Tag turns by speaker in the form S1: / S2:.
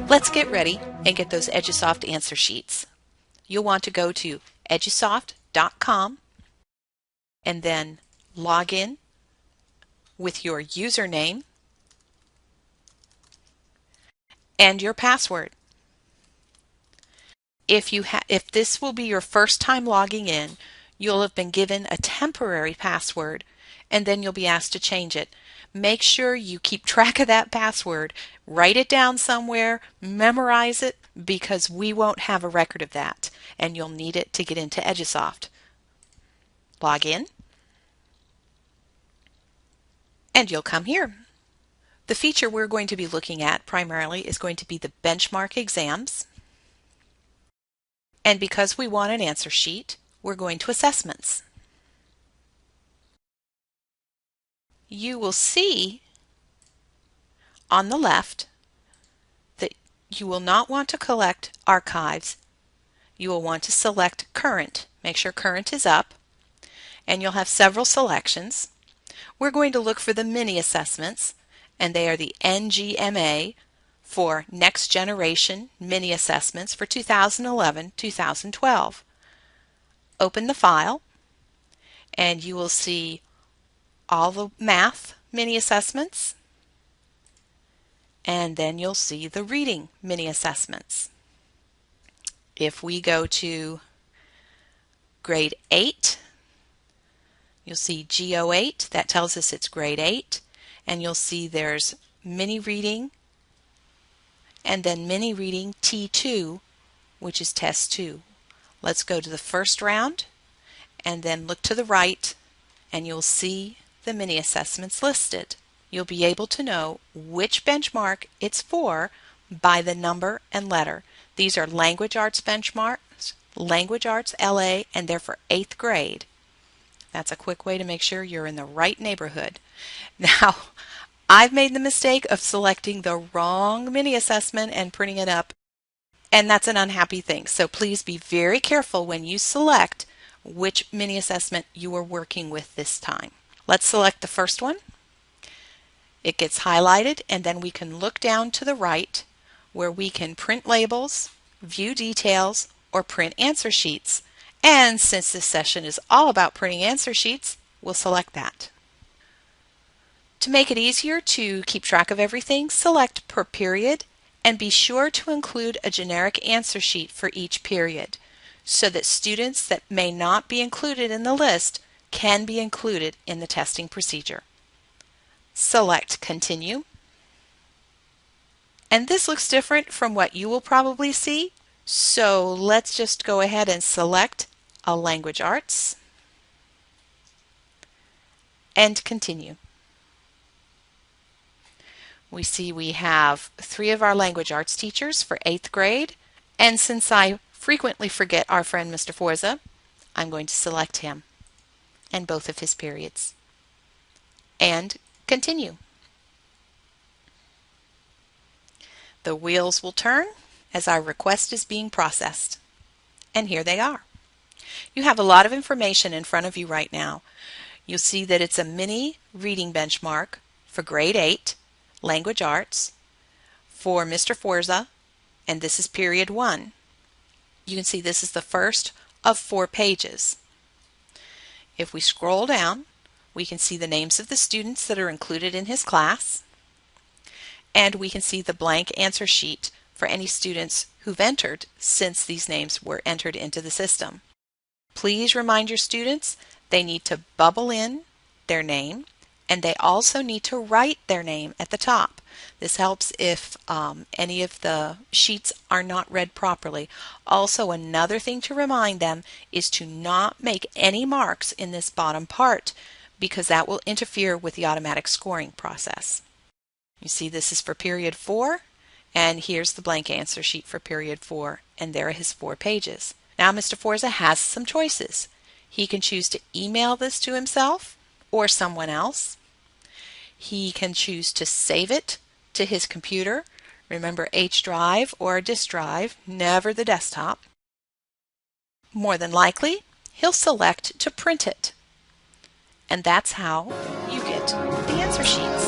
S1: Let's get ready and get those Edusoft answer sheets. You'll want to go to edusoft.com and then log in with your username and your password. If this will be your first time logging in, you'll have been given a temporary password and then you'll be asked to change it. Make sure you keep track of that password, write it down somewhere, memorize it, because we won't have a record of that and you'll need it to get into Edusoft. Log in and you'll come here. The feature we're going to be looking at primarily is going to be the benchmark exams. And because we want an answer sheet, we're going to assessments. You will see on the left that you will not want to collect archives. You will want to select current. Make sure current is up, and you'll have several selections. We're going to look for the mini assessments, and they are the NGMA for Next Generation Mini Assessments for 2011-2012. Open the file, and you will see all the math mini assessments, and then you'll see the reading mini assessments. If we go to grade 8, you'll see GO8, that tells us it's grade 8, and you'll see there's mini reading and then mini reading T2, which is test 2. Let's go to the first round and then look to the right and you'll see the mini assessments listed. You'll be able to know which benchmark it's for by the number and letter. These are language arts benchmarks, language arts LA, and they're for 8th grade. That's a quick way to make sure you're in the right neighborhood. Now, I've made the mistake of selecting the wrong mini assessment and printing it up, and that's an unhappy thing. So please be very careful when you select which mini assessment you are working with this time. Let's select the first one. It gets highlighted, and then we can look down to the right where we can print labels, view details, or print answer sheets. And since this session is all about printing answer sheets, we'll select that. To make it easier to keep track of everything, select per period and be sure to include a generic answer sheet for each period so that students that may not be included in the list can be included in the testing procedure. Select Continue. And this looks different from what you will probably see, so let's just go ahead and select a language arts and continue. We see we have 3 of our language arts teachers for 8th grade, and since I frequently forget our friend Mr. Forza, I'm going to select him and both of his periods and continue. The wheels will turn as our request is being processed, and here they are. You have a lot of information in front of you right now. You'll see that it's a mini reading benchmark for grade 8 language arts for Mr. Forza, and this is period 1. You can see this is the first of 4 pages. If we scroll down, we can see the names of the students that are included in his class, and we can see the blank answer sheet for any students who've entered since these names were entered into the system. Please remind your students they need to bubble in their name, and they also need to write their name at the top. This helps if any of the sheets are not read properly. Also, another thing to remind them is to not make any marks in this bottom part because that will interfere with the automatic scoring process. You see this is for period 4, and here's the blank answer sheet for period 4, and there are his 4 pages. Now Mr. Forza has some choices. He can choose to email this to himself or someone else. He can choose to save it to his computer. Remember, H drive or disk drive, never the desktop. More than likely, he'll select to print it. And that's how you get at the answer sheets.